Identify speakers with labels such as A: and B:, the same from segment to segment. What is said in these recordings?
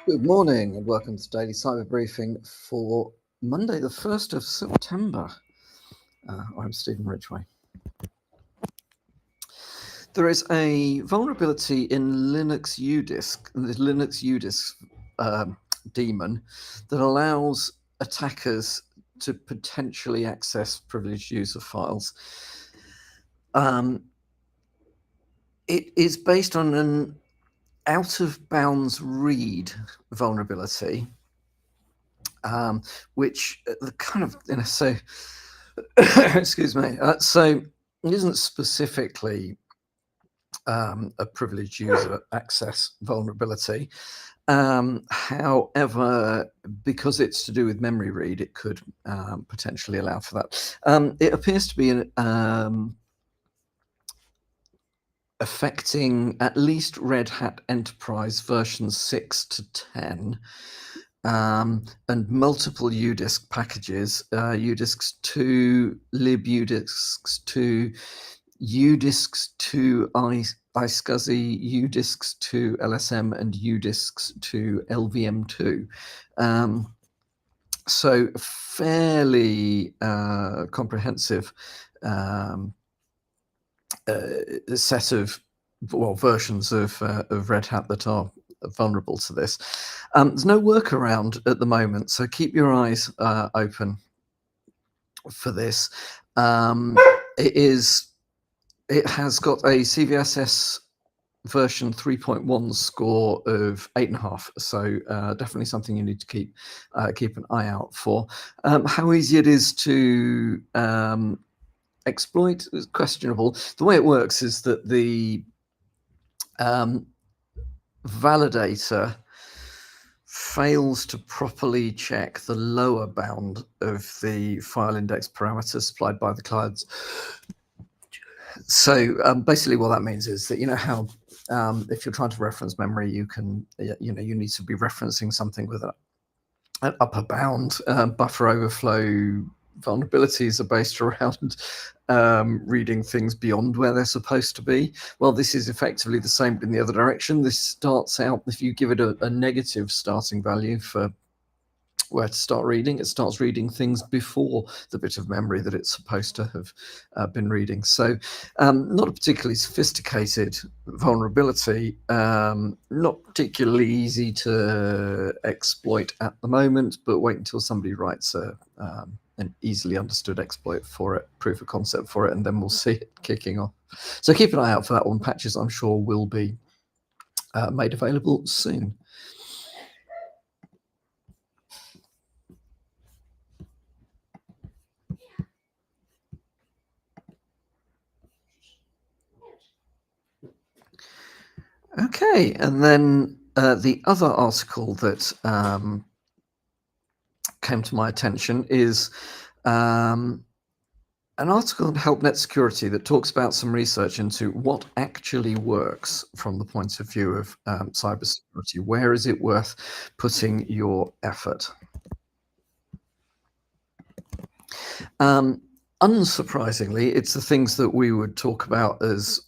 A: Good morning and welcome to Daily Cyber Briefing for Monday, the 1st of September. I'm Stephen Ridgway. There is a vulnerability in Linux UDisk, the Linux UDisks daemon, that allows attackers to potentially access privileged user files. It is based on an out-of-bounds read vulnerability, which kind of, so excuse me, so it isn't specifically a privileged user access vulnerability. However, because it's to do with memory read, it could potentially allow for that. It appears to be affecting at least Red Hat Enterprise versions 6 to 10. And multiple UDisk packages, UDisks 2, libudisks 2, UDisks 2 iSCSI, UDisks 2 LSM, and UDisks 2 LVM2. So fairly comprehensive set of versions of Red Hat that are vulnerable to this. There's no workaround at the moment, so keep your eyes open for this. It has got a CVSS version 3.1 score of 8.5, so definitely something you need to keep an eye out for. How easy it is to exploit is questionable. The way it works is that the validator fails to properly check the lower bound of the file index parameters supplied by the clients. So basically what that means is that, you know how if you're trying to reference memory, you need to be referencing something with an upper bound. Buffer overflow vulnerabilities are based around reading things beyond where they're supposed to be. Well, this is effectively the same in the other direction. This starts out, if you give it a negative starting value for where to start reading, it starts reading things before the bit of memory that it's supposed to have been reading. So not a particularly sophisticated vulnerability, not particularly easy to exploit at the moment, but wait until somebody writes an easily understood exploit for it, proof of concept for it, and then we'll see it kicking off. So keep an eye out for that one. Patches, I'm sure, will be made available soon. Okay, and then the other article that came to my attention is an article on HelpNet Security that talks about some research into what actually works from the point of view of cybersecurity. Where is it worth putting your effort? Unsurprisingly, it's the things that we would talk about as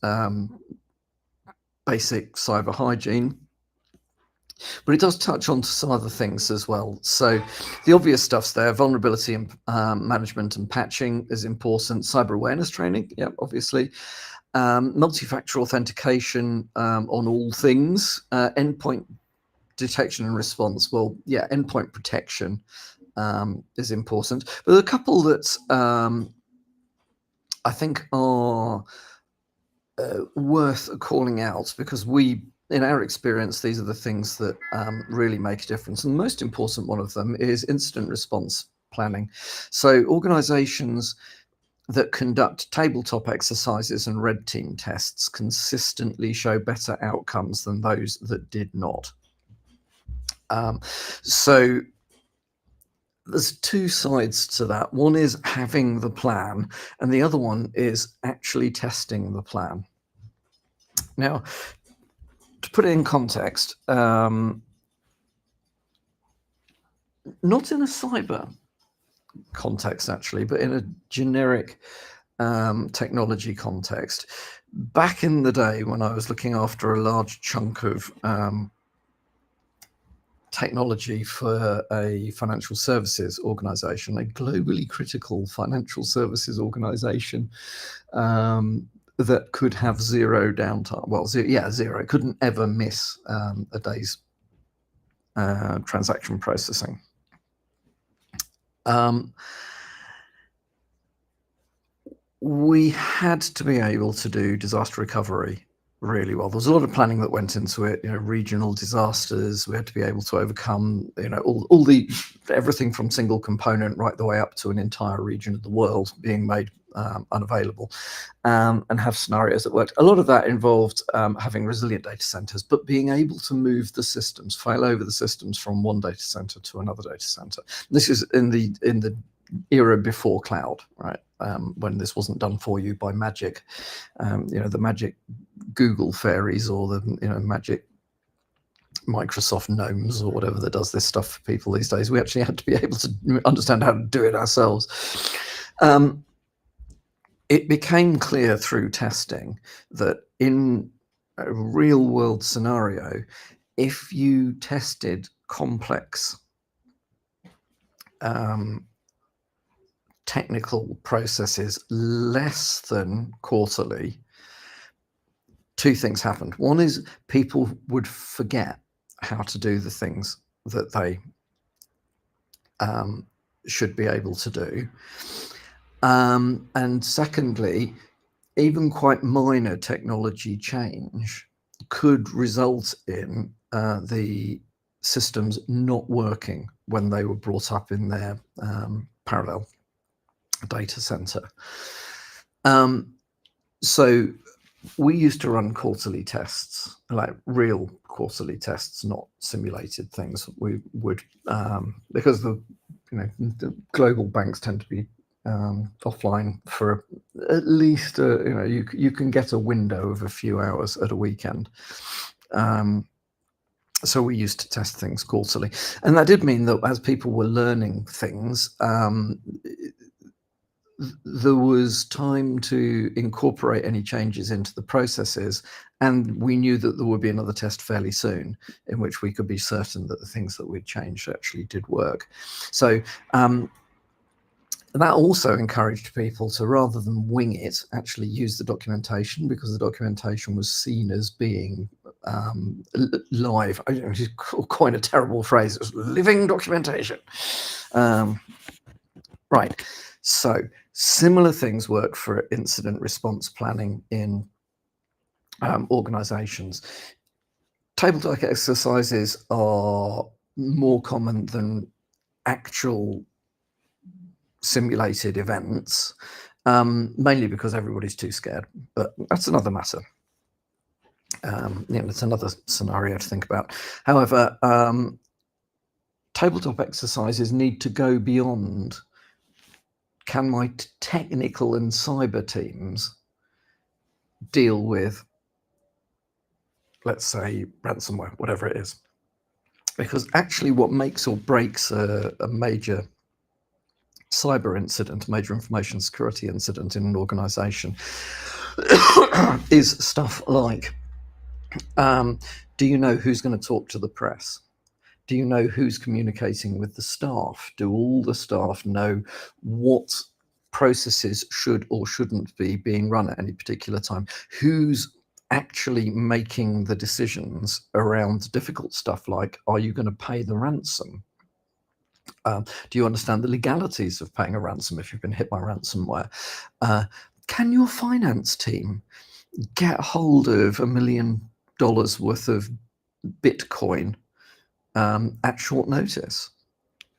A: basic cyber hygiene, but it does touch on some other things as well. So the obvious stuff's there. Vulnerability and management and patching is important. Cyber awareness training, yeah, obviously. Multi-factor authentication on all things. Endpoint detection and response. Well, yeah, endpoint protection is important. But a couple that I think are worth calling out, because in our experience, these are the things that really make a difference. And the most important one of them is incident response planning. So organizations that conduct tabletop exercises and red team tests consistently show better outcomes than those that did not. So there's two sides to that. One is having the plan, and the other one is actually testing the plan. Now, to put it in context, not in a cyber context actually, but in a generic technology context. Back in the day when I was looking after a large chunk of technology for a financial services organization, a globally critical financial services organization, that could have zero downtime. Well, zero. Couldn't ever miss a day's transaction processing. We had to be able to do disaster recovery really well. There was a lot of planning that went into it, regional disasters. We had to be able to overcome, all the everything from single component right the way up to an entire region of the world being made unavailable, and have scenarios that worked. A lot of that involved having resilient data centers, but being able to move the systems, file over the systems from one data center to another data center. This is in the era before cloud, right? When this wasn't done for you by magic, the magic Google fairies or the magic Microsoft gnomes or whatever that does this stuff for people these days. We actually had to be able to understand how to do it ourselves. It became clear through testing that in a real world scenario, if you tested complex technical processes less than quarterly, two things happened. One is people would forget how to do the things that they should be able to do. And secondly, even quite minor technology change could result in the systems not working when they were brought up in their parallel data center. So we used to run quarterly tests, like real quarterly tests, not simulated things. We would, because the global banks tend to be offline for at least you can get a window of a few hours at a weekend. So we used to test things quarterly, and that did mean that as people were learning things, there was time to incorporate any changes into the processes, and we knew that there would be another test fairly soon in which we could be certain that the things that we'd changed actually did work. So that also encouraged people to, rather than wing it, actually use the documentation, because the documentation was seen as being live. Which is quite a terrible phrase. It was living documentation. Right. So similar things work for incident response planning in organizations. Tabletop exercises are more common than actual simulated events, mainly because everybody's too scared, but that's another matter. It's another scenario to think about. However, tabletop exercises need to go beyond, can my technical and cyber teams deal with, let's say, ransomware, whatever it is? Because actually what makes or breaks a major cyber incident, a major information security incident in an organization is stuff like, do you know who's going to talk to the press? Do you know who's communicating with the staff? Do all the staff know what processes should or shouldn't be being run at any particular time? Who's actually making the decisions around difficult stuff like, are you going to pay the ransom? Do you understand the legalities of paying a ransom if you've been hit by ransomware? Can your finance team get hold of $1 million worth of Bitcoin at short notice?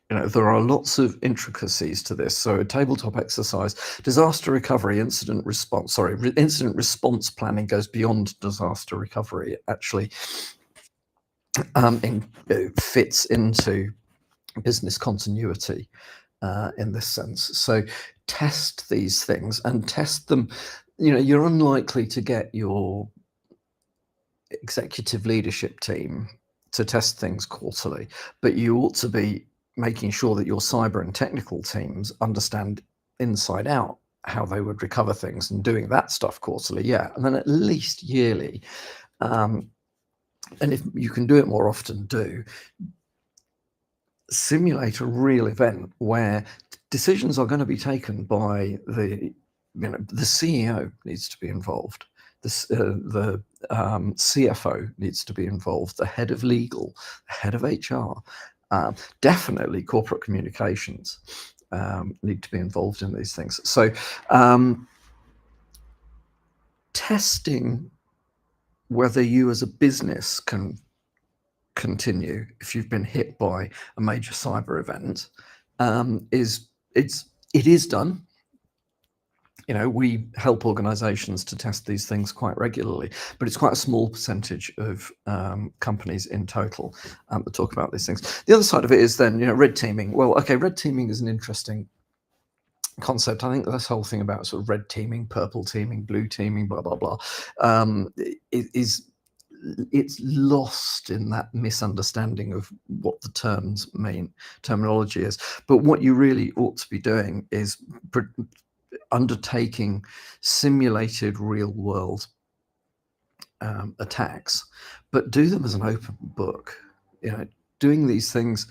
A: There are lots of intricacies to this. So a tabletop exercise, disaster recovery, incident response planning goes beyond disaster recovery. It actually fits into business continuity in this sense. So test these things and test them. You're unlikely to get your executive leadership team to test things quarterly, but you ought to be making sure that your cyber and technical teams understand inside out how they would recover things, and doing that stuff quarterly, and then at least yearly. And if you can do it more often, do. simulate a real event where decisions are going to be taken by the CEO needs to be involved, the CFO needs to be involved, the head of legal, the head of HR, definitely corporate communications need to be involved in these things. So testing whether you as a business can continue if you've been hit by a major cyber event it is done. We help organizations to test these things quite regularly, but it's quite a small percentage of companies in total that talk about these things. The other side of it is then, red teaming. Well, okay, red teaming is an interesting concept. I think this whole thing about sort of red teaming, purple teaming, blue teaming, blah, blah, blah, it's lost in that misunderstanding of what the terminology is. But what you really ought to be doing is undertaking simulated real world attacks, but do them as an open book. Doing these things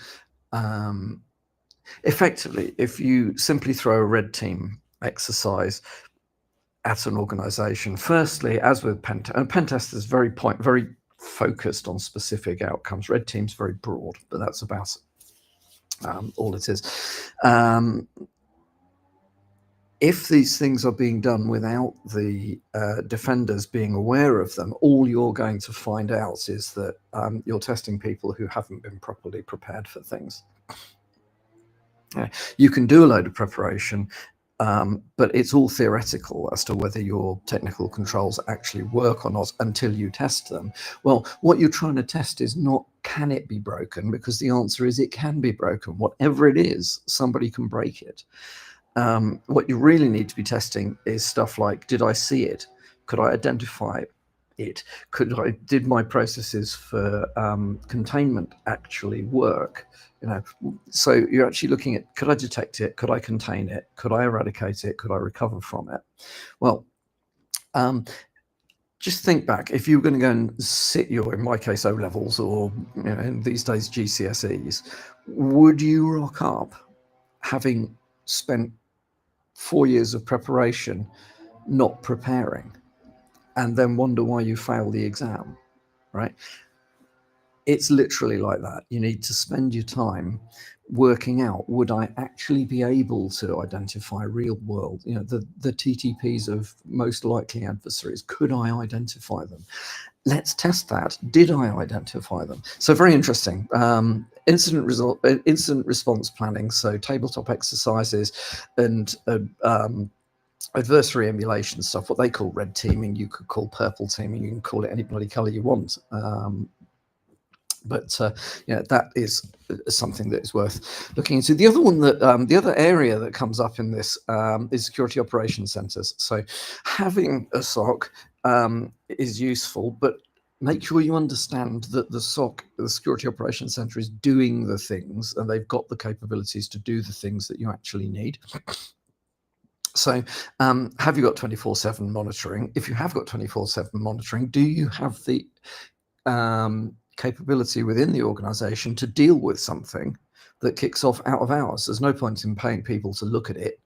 A: effectively. If you simply throw a red team exercise at an organization, firstly, as with pen test is very focused on specific outcomes. Red team's very broad, but that's about all it is. If these things are being done without the defenders being aware of them, all you're going to find out is that you're testing people who haven't been properly prepared for things. You can do a load of preparation, but it's all theoretical as to whether your technical controls actually work or not until you test them. Well, what you're trying to test is not, can it be broken? Because the answer is it can be broken. Whatever it is, somebody can break it. What you really need to be testing is stuff like, did I see it? Could I identify it? Did my processes for containment actually work? So you're actually looking at, could I detect it? Could I contain it? Could I eradicate it? Could I recover from it? Well, just think back. If you were going to go and sit in my case, O levels, or these days GCSEs, would you rock up having spent 4 years of preparation not preparing and then wonder why you failed the exam, right? It's literally like that. You need to spend your time working out, would I actually be able to identify real world, the TTPs of most likely adversaries? Could I identify them? Let's test that. Did I identify them? So very interesting. Incident response planning, so tabletop exercises and adversary emulation stuff, what they call red teaming, you could call purple teaming, you can call it any bloody color you want. But that is something that is worth looking into. The other one that the other area that comes up in this is security operations centers. So having a SOC is useful, but make sure you understand that the SOC, the security operations center, is doing the things, and they've got the capabilities to do the things that you actually need. So have you got 24/7 monitoring? If you have got 24/7 monitoring, do you have the capability within the organization to deal with something that kicks off out of hours? There's no point in paying people to look at it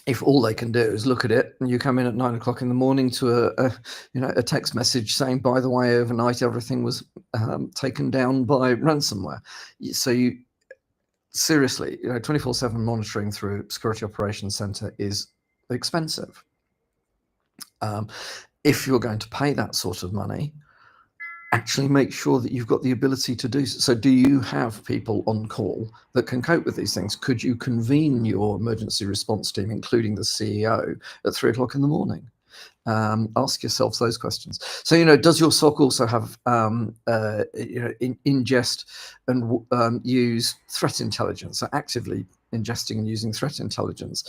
A: if all they can do is look at it, and you come in at 9 o'clock in the morning to a text message saying, by the way, overnight everything was taken down by ransomware. So you seriously, 24/7 monitoring through Security Operations Center is expensive. If you're going to pay that sort of money, actually make sure that you've got the ability to do so. So do you have people on call that can cope with these things? Could you convene your emergency response team, including the CEO, at 3 o'clock in the morning? Ask yourself those questions. So, does your SOC also have, ingest and use threat intelligence, so actively ingesting and using threat intelligence?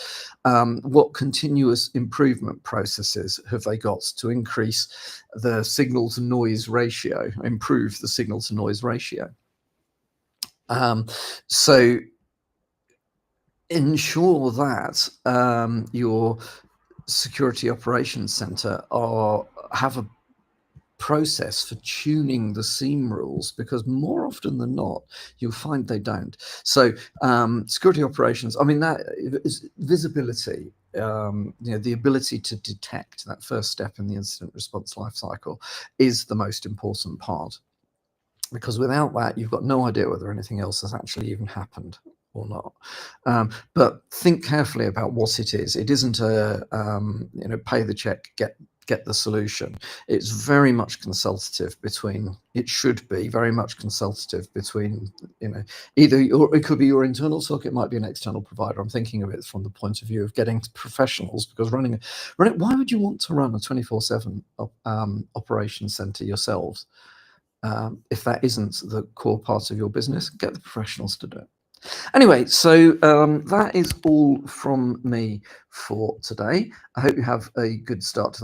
A: What continuous improvement processes have they got to increase the signal to noise ratio, improve the signal to noise ratio? So ensure that your security operations center have process for tuning the seam rules, because more often than not you'll find they don't. So security operations, I mean, that is visibility, the ability to detect, that first step in the incident response lifecycle, is the most important part, because without that you've got no idea whether anything else has actually even happened or not. But think carefully about what it is. It isn't a pay the check, get the solution. It's very much consultative between, it should be very much consultative between, either, or it could be your internal SOC, it might be an external provider. I'm thinking of it from the point of view of getting professionals, because why would you want to run a 24/7 operations center yourselves? If that isn't the core part of your business, get the professionals to do it. Anyway, so that is all from me for today. I hope you have a good start to the week.